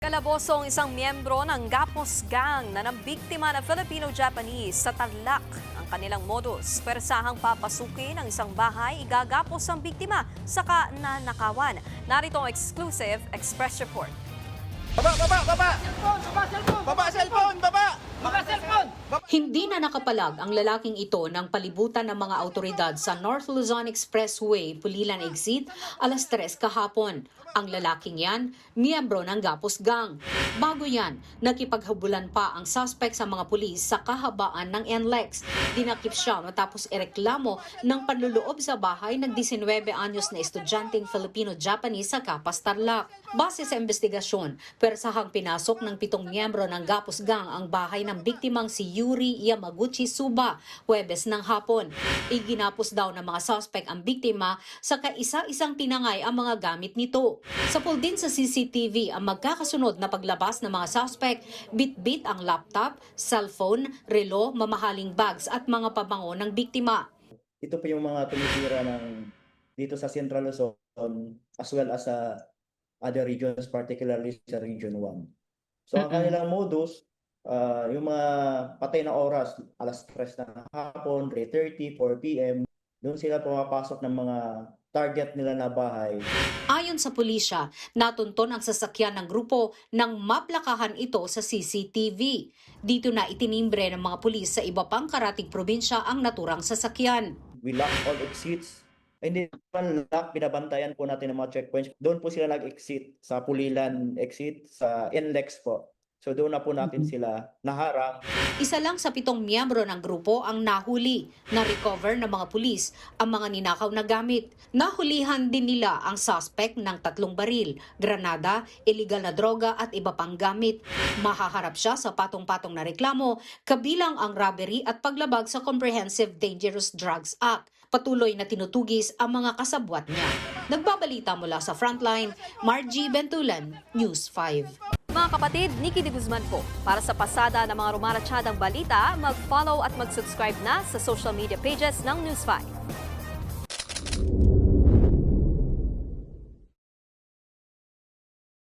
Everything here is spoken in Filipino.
Kalaboso ang isang miyembro ng Gapos Gang na nabiktima na Filipino-Japanese sa Tarlac. Ang kanilang modus, persahang papasukin ang isang bahay, igagapos ang biktima, saka nanakawan. Narito ang exclusive Express Report. Baba! Hindi na nakapalag ang lalaking ito ng palibutan ng mga autoridad sa North Luzon Expressway, Pulilan Exit, alas 3 kahapon. Ang lalaking yan, miyembro ng Gapos Gang. Bago yan, nakipaghabulan pa ang suspect sa mga pulis sa kahabaan ng NLEX. Dinakip siya matapos ireklamo ng panluloob sa bahay ng 19 anyos na estudyanteng Filipino-Japanese sa Capas, Tarlac. Base sa investigasyon, persahang pinasok ng 7 miyembro ng Gapos Gang ang bahay ng biktimang si Yuri Yamaguchi Suba, Huwebes ng hapon. Iginapos daw ng mga suspect ang biktima sa kaisa-isang pinangay ang mga gamit nito. Sapul din sa CCTV ang magkakasunod na paglabas ng mga suspect, bit-bit ang laptop, cellphone, relo, mamahaling bags at mga pabango ng biktima. Ito po yung mga tumitira dito sa Central Luzon as well as sa other regions, particularly sa Region 1. So ang kanilang modus, yung mga patay na oras, alas 3 ng hapon, 3:30, 4 p.m., doon sila pumapasok ng mga target nila na bahay. Ayon sa pulisya, natunton ang sasakyan ng grupo nang maplakahan ito sa CCTV. Dito na itinimbre ng mga pulis sa iba pang karatig probinsya ang naturang sasakyan. We lock all exits. Hindi naman lock, binabantayan po natin ang mga checkpoints. Doon po sila nag-exit sa Pulilan exit, sa NLEX po. So doon na po natin sila naharang. Isa lang sa 7 miyembro ng grupo ang nahuli. Na-recover ng mga pulis ang mga ninakaw na gamit. Nahulihan din nila ang suspect ng 3 baril, granada, illegal na droga at iba pang gamit. Mahaharap siya sa patong-patong na reklamo, kabilang ang robbery at paglabag sa Comprehensive Dangerous Drugs Act. Patuloy na tinutugis ang mga kasabwat niya. Nagbabalita mula sa Frontline, Margie Bentulan, News 5. Mga kapatid, Nikki de Guzman po. Para sa pasada ng mga rumaratsyadang balita, mag-follow at mag-subscribe na sa social media pages ng News 5.